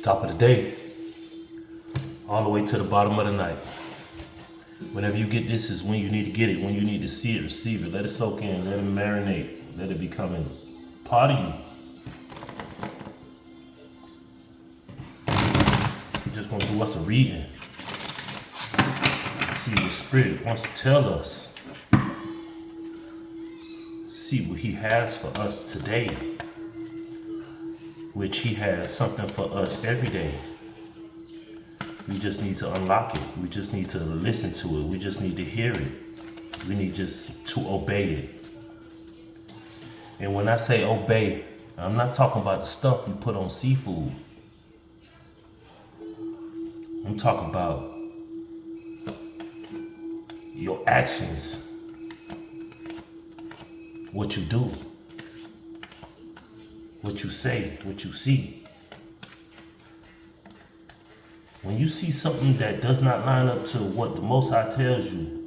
Top of the day, all the way to the bottom of the night. Whenever you get this is when you need to get it, when you need to see it, receive it, let it soak in, let it marinate, let it become a part of you. We're just gonna do us a reading. See what Spirit wants to tell us. See what He has for us today, which He has something for us every day. We just need to unlock it. We just need to listen to it. We just need to hear it. We need just to obey it. And when I say obey, I'm not talking about the stuff you put on seafood. I'm talking about your actions, what you do, what you say, what you see. When you see something that does not line up to what the Most High tells you,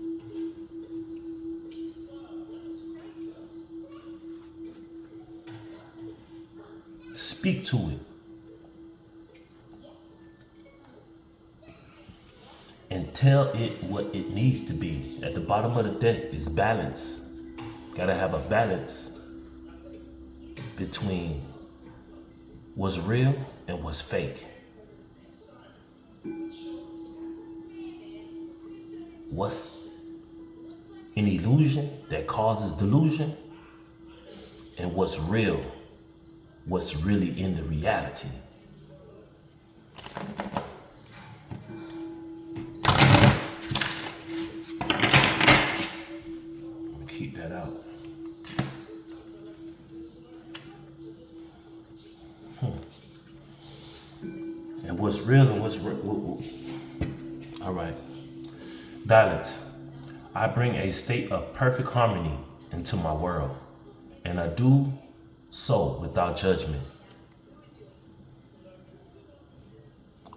speak to it. And tell it what it needs to be. At the bottom of the deck is balance. Gotta have a balance between what's real and what's fake. What's an illusion that causes delusion, and what's real, what's really in the reality. Keep that out. And what's real and what's real. All right. Balance. I bring a state of perfect harmony into my world, and I do so without judgment.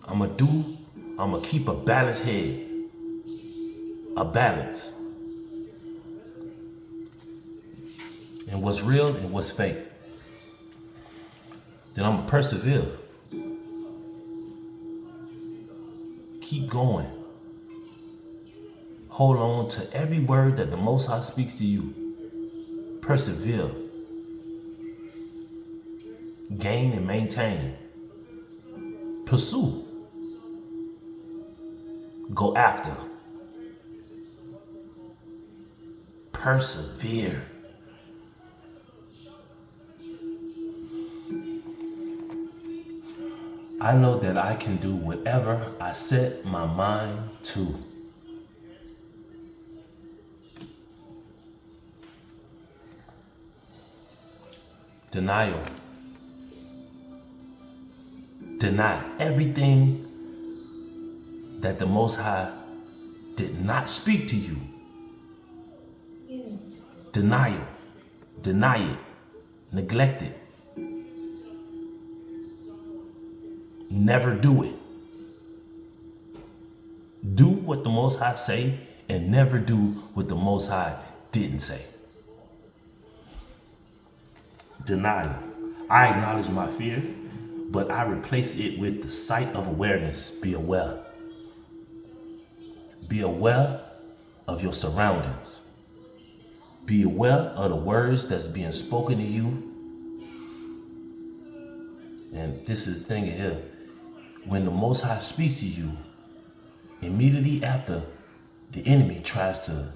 I'ma keep a balanced head, a balance. And what's real and what's fake. Then I'ma persevere. Keep going. Hold on to every word that the Most High speaks to you. Persevere. Gain and maintain. Pursue. Go after. Persevere. I know that I can do whatever I set my mind to. Denial. Deny everything that the Most High did not speak to you. Denial. Deny it. Neglect it. Never do it. Do what the Most High say and never do what the Most High didn't say. Denial. I acknowledge my fear, but I replace it with the sight of awareness. Be aware. Be aware of your surroundings. Be aware of the words that's being spoken to you. And this is the thing here. When the Most High speaks to you, immediately after, the enemy tries to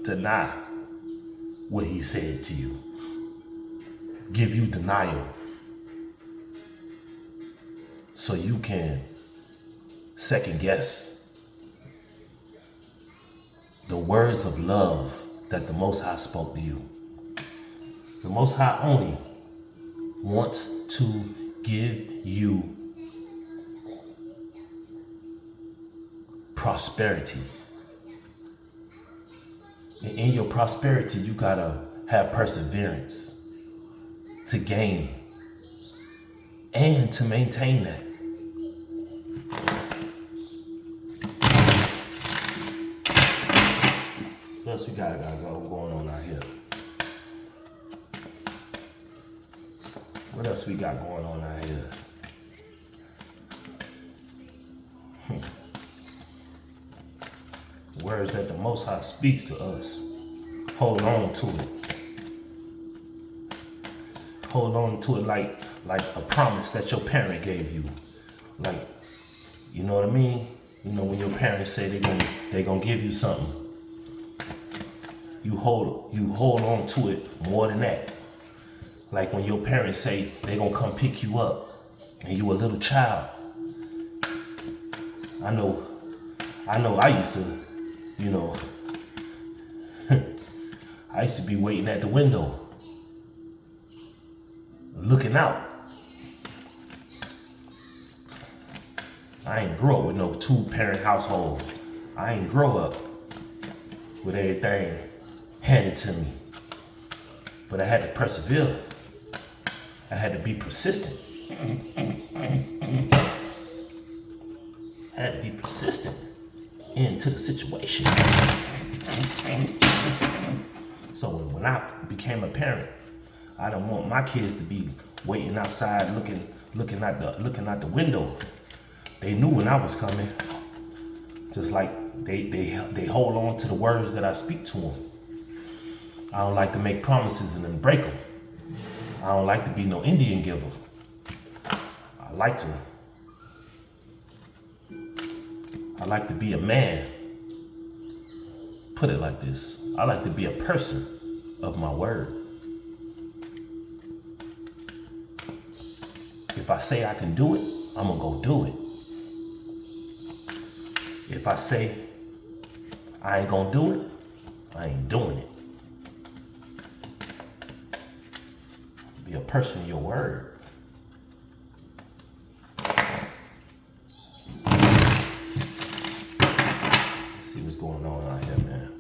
deny what he said to you. Give you denial. So you can second guess the words of love that the Most High spoke to you. The Most High only wants to give you prosperity. And in your prosperity, you gotta have perseverance to gain and to maintain that. What else we got going on out here? What else we got going on out here? Words that the Most High speaks to us. Hold on to it. Hold on to it like a promise that your parent gave you. Like, you know what I mean? You know, when your parents say they gonna give you something, you hold on to it more than that. Like when your parents say they gonna come pick you up and you a little child. I know I used to, you know, I used to be waiting at the window, looking out. I ain't grow up with no 2-parent household. I ain't grow up with everything handed to me. But I had to persevere. I had to be persistent. I had to be persistent into the situation. So when I became a parent, I don't want my kids to be waiting outside looking out the window. They knew when I was coming. Just like they hold on to the words that I speak to them. I don't like to make promises and then break them. I don't like to be no Indian giver. I like to be a man. Put it like this. I like to be a person of my word. If I say I can do it, I'm gonna go do it. If I say I ain't gonna do it, I ain't doing it. Be a person of your word. Let's see what's going on out here, man.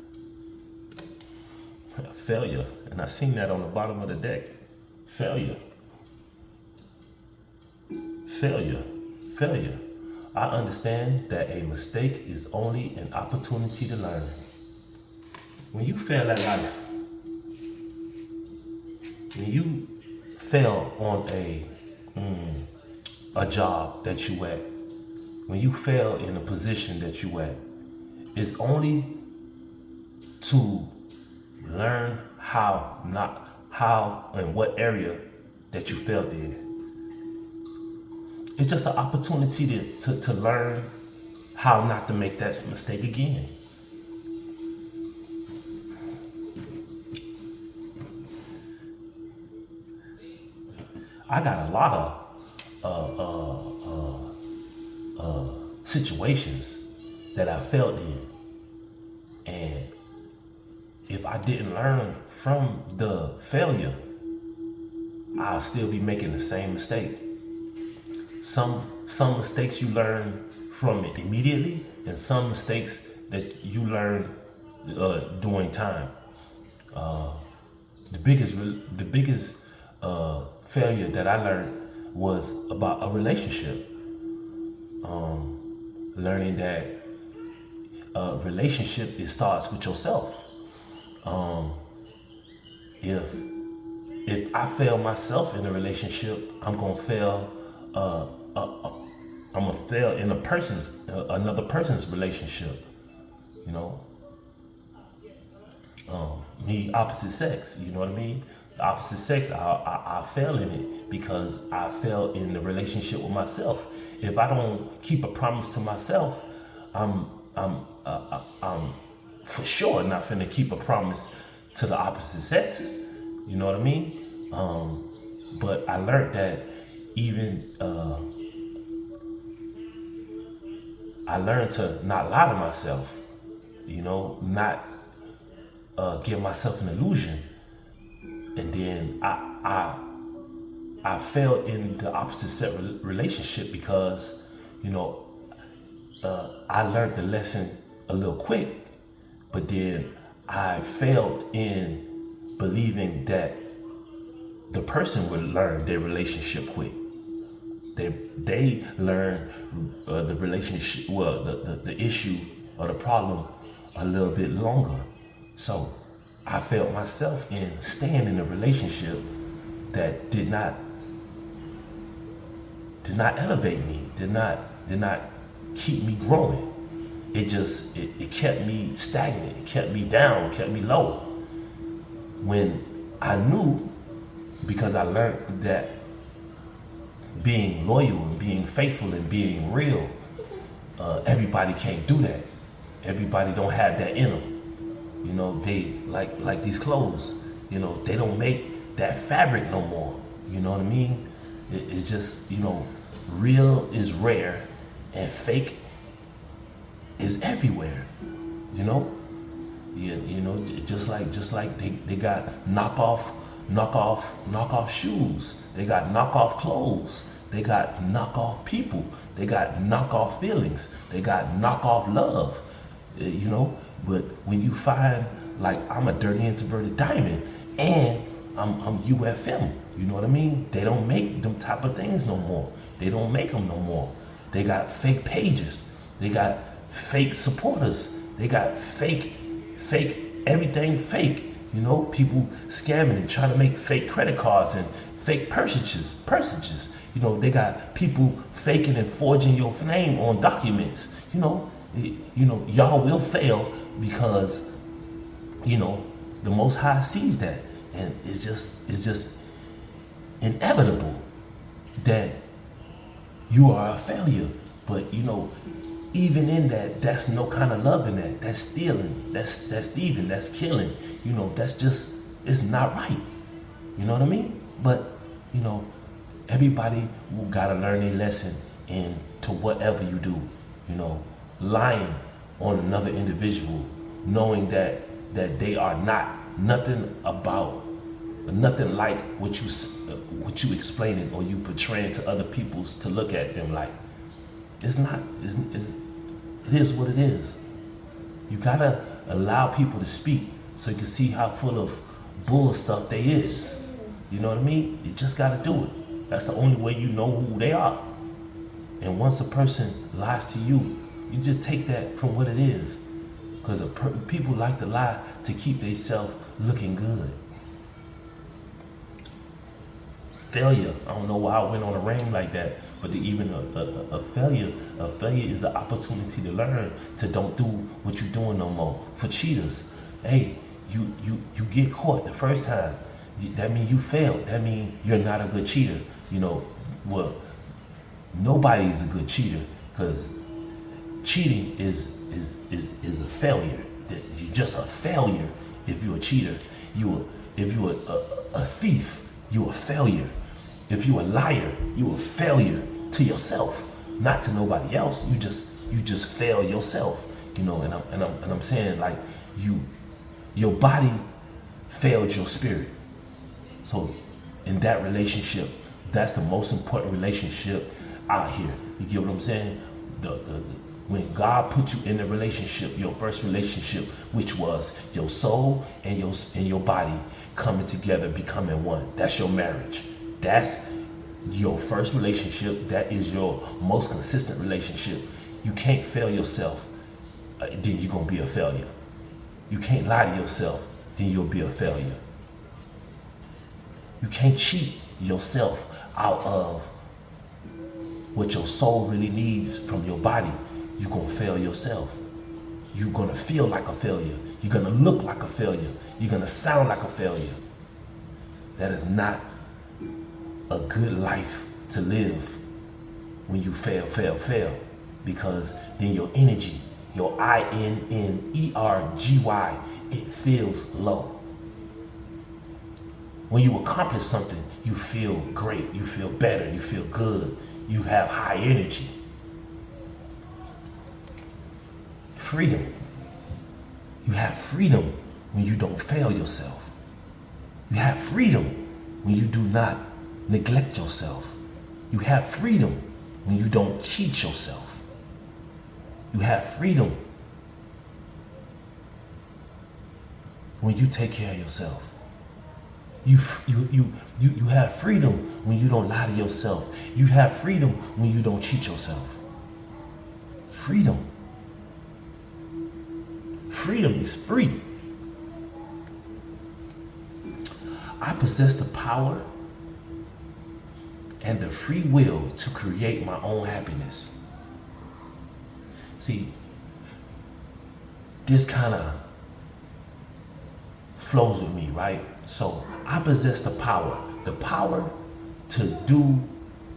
Failure. And I seen that on the bottom of the deck. Failure. Failure. Failure. I understand that a mistake is only an opportunity to learn. When you fail at life, when you fail on a job that you at, when you fail in a position that you at, it's only to learn how and what area that you failed in. It's just an opportunity to learn how not to make that mistake again. I got a lot of situations that I failed in, and if I didn't learn from the failure, I'll still be making the same mistake. Some mistakes you learn from it immediately, and some mistakes that you learn during time. The biggest failure that I learned was about a relationship. Learning that a relationship, it starts with yourself. If I fail myself in a relationship, I'm gonna fail. I'm gonna fail in another person's relationship. You know, me opposite sex. You know what I mean? The opposite sex, I fail in it because I fail in the relationship with myself. If I don't keep a promise to myself, I'm for sure not finna keep a promise to the opposite sex. You know what I mean? But I learned that I learned to not lie to myself. You know, not give myself an illusion. And then I failed in the opposite sex relationship because, you know, I learned the lesson a little quick, but then I failed in believing that the person would learn their relationship quick. They learn the relationship, well, the issue or the problem a little bit longer. So I felt myself in staying in a relationship that did not did not elevate me, did not keep me growing. It kept me stagnant, it kept me down, kept me low. When I knew, because I learned that being loyal and being faithful and being real, everybody can't do that. Everybody don't have that in them. You know, they like these clothes, you know, they don't make that fabric no more. You know what I mean? It's just, you know, real is rare and fake is everywhere. You know? Yeah, you know, just like they got knockoff shoes. They got knockoff clothes. They got knockoff people. They got knockoff feelings. They got knockoff love. You know, but when you find, like, I'm a dirty introverted diamond and I'm UFM, you know what I mean? They don't make them type of things no more. They don't make them no more. They got fake pages. They got fake supporters. They got fake, everything fake. You know, people scamming and trying to make fake credit cards and fake purchases. You know, they got people faking and forging your name on documents. You know, y'all will fail because, you know, the Most High sees that, and it's just inevitable that you are a failure. But, you know, even in that, that's no kind of love in that. That's stealing. That's thieving. That's killing. You know, that's just, it's not right. You know what I mean? But, you know, everybody gotta learn a lesson into whatever you do. You know, lying on another individual, knowing that they are nothing like what you explaining or you portraying to other people to look at them like. It is what it is. You gotta allow people to speak so you can see how full of bull stuff they is. You know what I mean? You just gotta do it. That's the only way you know who they are. And once a person lies to you, you just take that from what it is. Because people like to lie to keep themselves looking good. Failure. I don't know why I went on a reign like that, but even a failure is an opportunity to learn to don't do what you're doing no more. For cheaters, hey, you get caught the first time. That means you failed. That means you're not a good cheater. You know, well, nobody is a good cheater because cheating is a failure. You're just a failure if you're a cheater. If you're a thief, you're a failure. If you're a liar, you're a failure to yourself, not to nobody else. You just fail yourself. You know, and I'm saying, like, your body failed your spirit. So in that relationship, that's the most important relationship out here. You get what I'm saying? When God put you in a relationship, your first relationship, which was your soul and your body coming together, becoming one. That's your marriage. That's your first relationship. That is your most consistent relationship. You can't fail yourself, then you're gonna be a failure. You can't lie to yourself, then you'll be a failure. You can't cheat yourself out of what your soul really needs from your body. You're gonna fail yourself. You're gonna feel like a failure. You're gonna look like a failure. You're gonna sound like a failure. That is not a good life to live when you fail. Because then your energy, your INNERGY, it feels low. When you accomplish something, you feel great, you feel better, you feel good, you have high energy. Freedom. You have freedom when you don't fail yourself. You have freedom when you do not neglect yourself. You have freedom when you don't cheat yourself. You have freedom when you take care of yourself. You have freedom when you don't lie to yourself. You have freedom when you don't cheat yourself. Freedom. Freedom is free. I possess the power and the free will to create my own happiness. See, this kind of flows with me, right? So I possess the power to do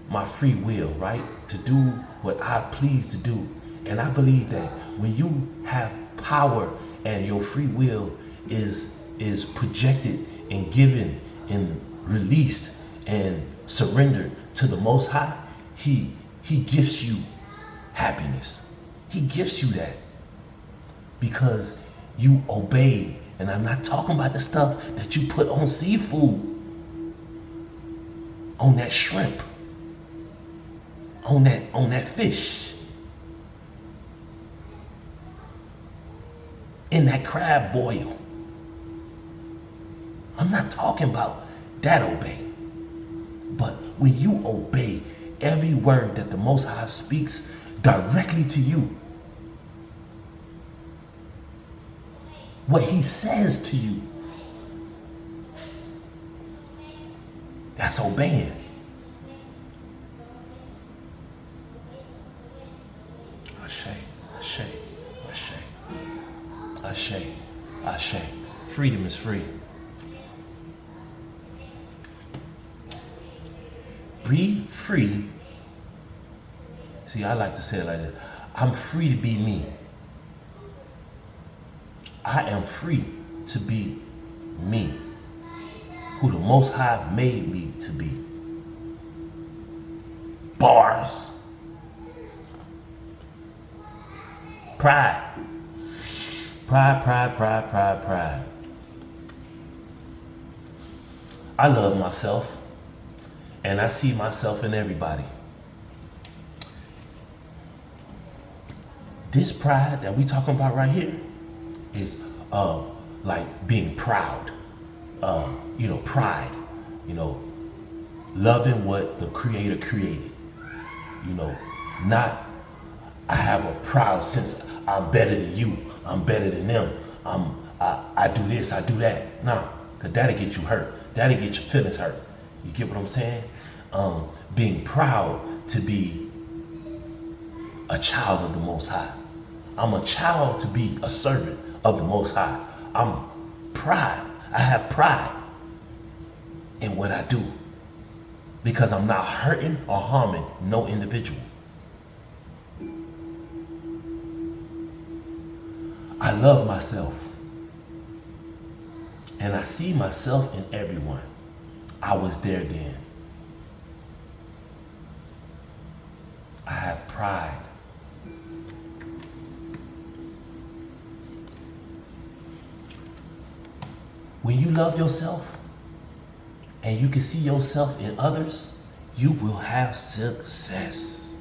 my free will, right? To do what I please to do. And I believe that when you have power and your free will is projected and given and released and surrendered to the Most High, He gifts you happiness. He gifts you that because you obey. And I'm not talking about the stuff that you put on seafood, on that shrimp, on that fish, in that crab boil. I'm not talking about that obey. But when you obey every word that the Most High speaks directly to you, what He says to you, that's obeying. Ashe, ashe, ashe, ashe, ashe. Freedom is free. Be free. See, I like to say it like this. I'm free to be me. I am free to be me, who the Most High made me to be. Bars. Pride. Pride, pride, pride, pride, pride. I love myself, and I see myself in everybody. This pride that we talking about right here is like being proud, pride, loving what the Creator created, not I have a proud sense I'm better than you, I'm better than them, I do this, I do that. Nah, cause that'll get you hurt, that'll get your feelings hurt. You get what I'm saying? Being proud to be a child of the Most High. I'm a child to be a servant of the Most High. I have pride in what I do because I'm not hurting or harming no individual. I love myself and I see myself in everyone. I was there then. I have pride. When you love yourself and you can see yourself in others, you will have success.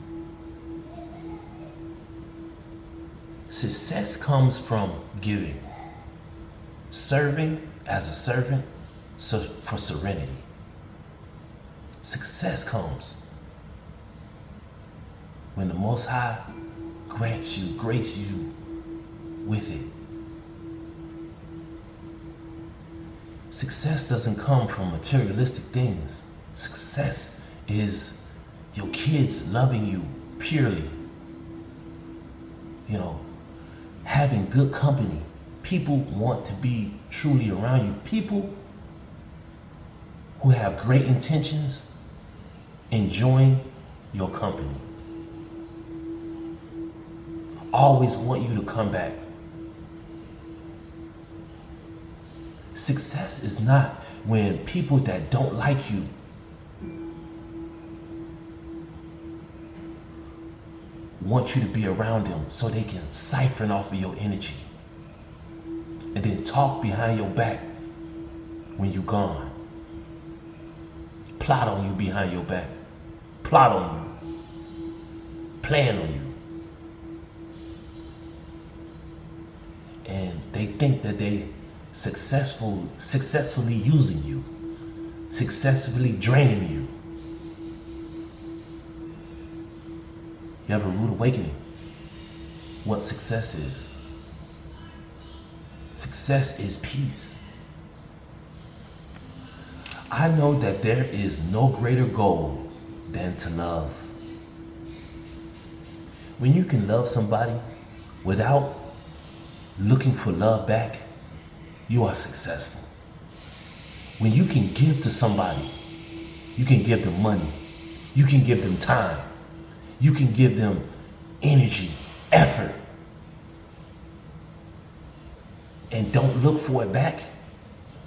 Success comes from giving, serving as a servant for serenity. Success comes when the Most High grants you, grace you with it. Success doesn't come from materialistic things. Success is your kids loving you purely. Having good company. People want to be truly around you. People who have great intentions, enjoying your company. Always want you to come back. Success is not when people that don't like you want you to be around them so they can siphon off of your energy and then talk behind your back when you're gone. Plot on you behind your back. Plot on you. Plan on you. And they think that they successfully using you, successfully draining you. You have a rude awakening. What success is. Success is peace. I know that there is no greater goal than to love. When you can love somebody without looking for love back, you are successful. When you can give to somebody, you can give them money, you can give them time, you can give them energy, effort, and don't look for it back,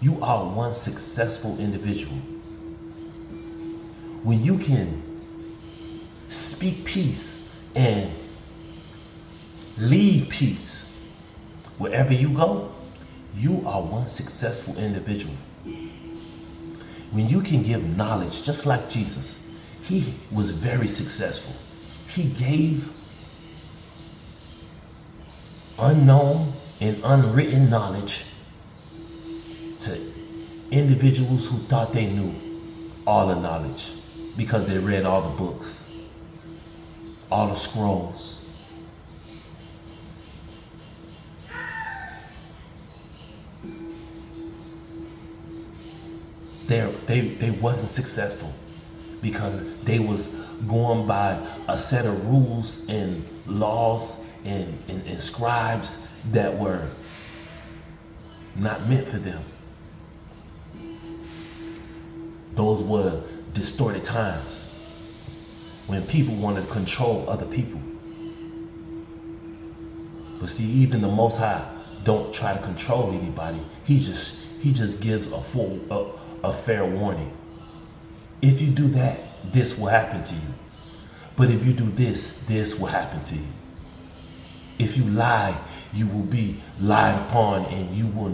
you are one successful individual. When you can speak peace and leave peace wherever you go, you are one successful individual. When you can give knowledge, just like Jesus, he was very successful. He gave unknown and unwritten knowledge to individuals who thought they knew all the knowledge because they read all the books, all the scrolls. They wasn't successful because they was going by a set of rules and laws and scribes that were not meant for them. Those were distorted times when people wanted to control other people. But see, even the Most High don't try to control anybody. He just gives a fair warning. If you do that, this will happen to you. But if you do this, this will happen to you. If you lie, you will be lied upon, and your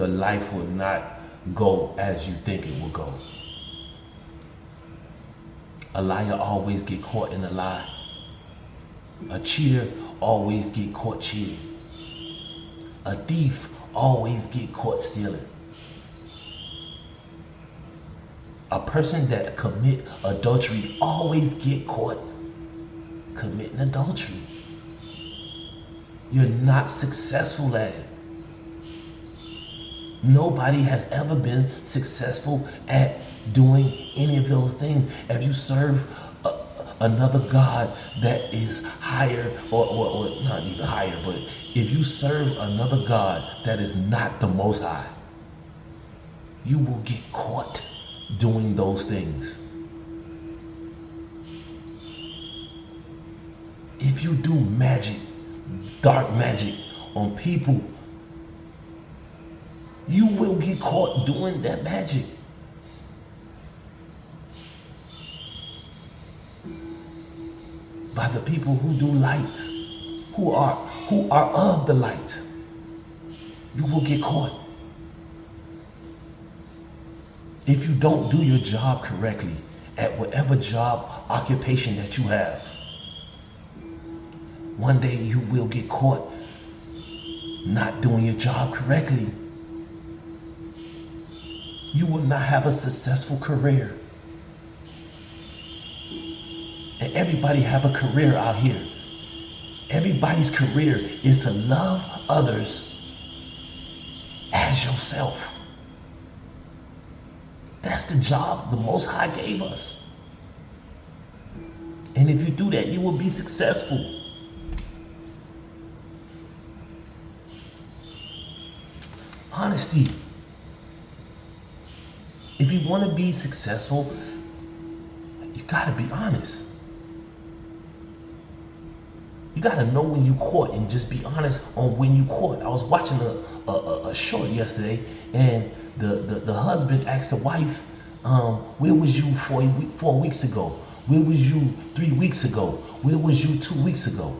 life will not go as you think it will go. A liar always get caught in a lie. A cheater always get caught cheating. A thief always get caught stealing. A person that commit adultery always get caught committing adultery. You're not successful at it. Nobody has ever been successful at doing any of those things. If you serve another God that is higher, or not even higher, but if you serve another God that is not the Most High, you will get caught doing those things. If you do magic, dark magic on people, you will get caught doing that magic. By the people who do light, who are of the light, you will get caught. If you don't do your job correctly at whatever job occupation that you have, one day you will get caught not doing your job correctly. You will not have a successful career. And everybody have a career out here. Everybody's career is to love others as yourself. That's the job the Most High gave us. And if you do that, you will be successful. Honesty. If you want to be successful, you got to be honest. You got to know when you caught and just be honest on when you caught. I was watching a short yesterday, and the husband asked the wife, where was you 4 weeks ago? Where was you 3 weeks ago? Where was you 2 weeks ago?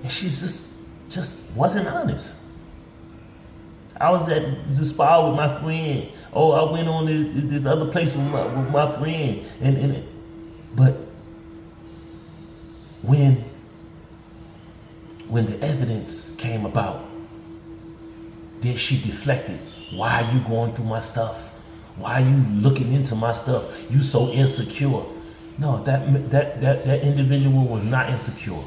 And she just wasn't honest. I was at the spa with my friend. Oh, I went on this other place with my friend. But when the evidence came about, then she deflected. Why are you going through my stuff? Why are you looking into my stuff? You so insecure. No, that individual was not insecure.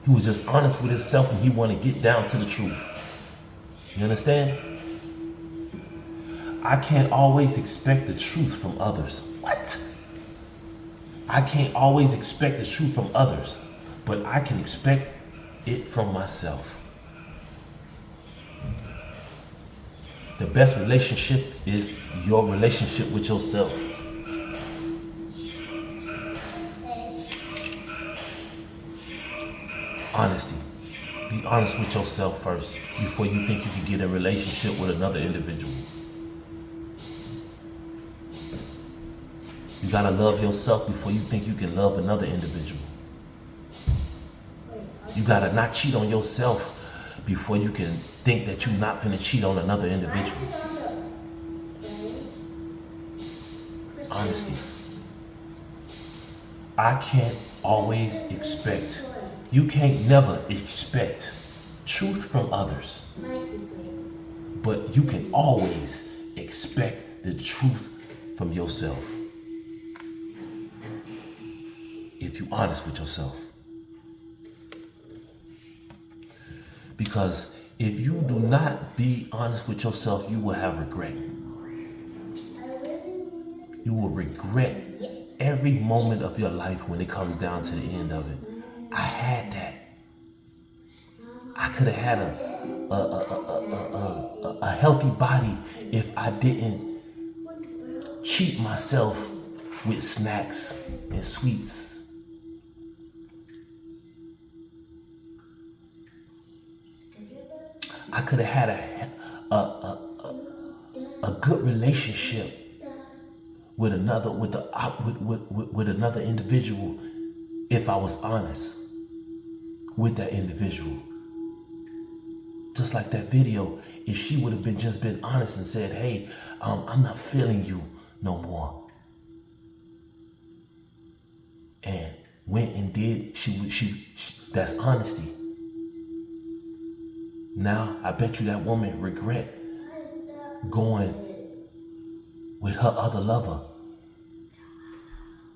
He was just honest with himself, and he wanted to get down to the truth. You understand? I can't always expect the truth from others. What? I can't always expect the truth from others, but I can expect it from myself. The best relationship is your relationship with yourself. Honesty. Be honest with yourself first before you think you can get in a relationship with another individual. You gotta love yourself before you think you can love another individual. You gotta not cheat on yourself before you can think that you're not finna cheat on another individual. Honesty. I can't always expect, you can't never expect truth from others, but you can always expect the truth from yourself. If you're honest with yourself. Because if you do not be honest with yourself, you will have regret. You will regret every moment of your life when it comes down to the end of it. I had that. I could have had a healthy body if I didn't cheat myself with snacks and sweets. I could have had a good relationship with another individual if I was honest with that individual. Just like that video, if she would have just been honest and said, hey, I'm not feeling you no more. And went and did, she that's honesty. Now, I bet you that woman regret going with her other lover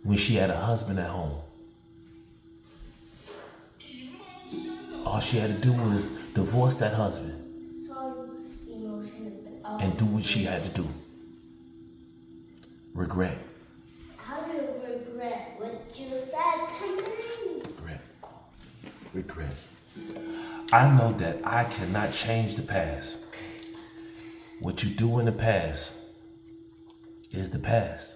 when she had a husband at home. All she had to do was divorce that husband and do what she had to do. Regret. How do you regret what you said to me? Regret. I know that I cannot change the past. What you do in the past is the past.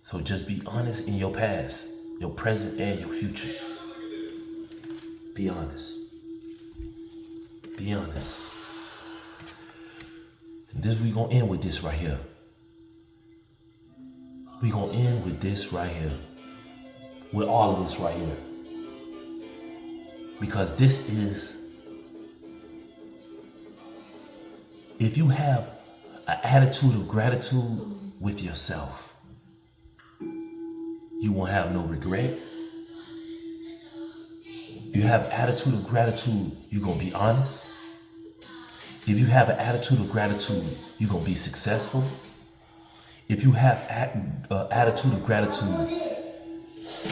So just be honest in your past, your present and your future. Be honest. Be honest. And this we gonna end with this right here. We gonna end with this right here. With all of this right here. Because this is, if you have an attitude of gratitude with yourself, you won't have no regret. If you have an attitude of gratitude, you're gonna be honest. If you have an attitude of gratitude, you're gonna be successful. If you have an attitude of gratitude,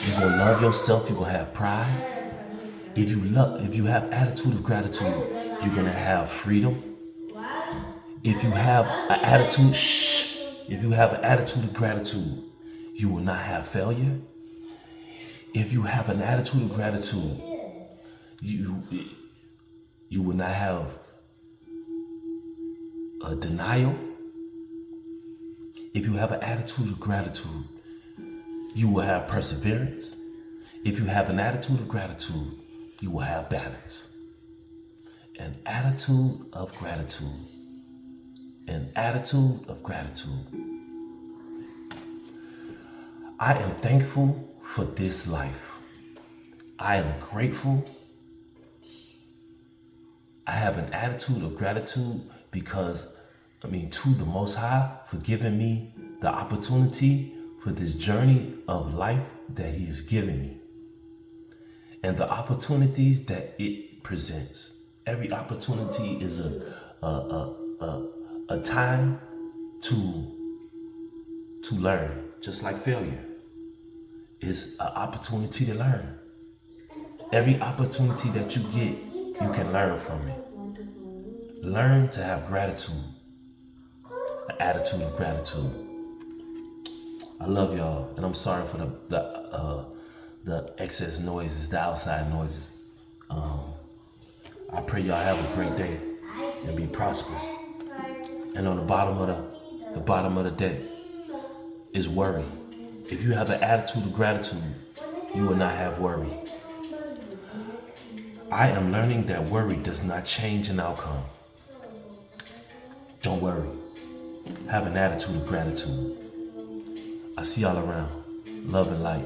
you're gonna love yourself, you're gonna have pride. If you have attitude of gratitude, you're gonna have freedom. If you have an attitude, if you have an attitude of gratitude, you will not have failure. If you have an attitude of gratitude, you will not have a denial. If you have an attitude of gratitude, you will have perseverance. If you have an attitude of gratitude, you will have balance. An attitude of gratitude. An attitude of gratitude. I am thankful for this life. I am grateful. I have an attitude of gratitude because, to the Most High for giving me the opportunity for this journey of life that He has given me. And the opportunities that it presents. Every opportunity is a time to learn, just like failure is an opportunity to learn. Every opportunity that you get, you can learn from it. Learn to have gratitude, an attitude of gratitude. I love y'all, and I'm sorry for the excess noises, the outside noises. I pray y'all have a great day and be prosperous. And on the bottom of the deck is worry. If you have an attitude of gratitude, you will not have worry. I am learning that worry does not change an outcome. Don't worry. Have an attitude of gratitude. I see y'all around. Love and light.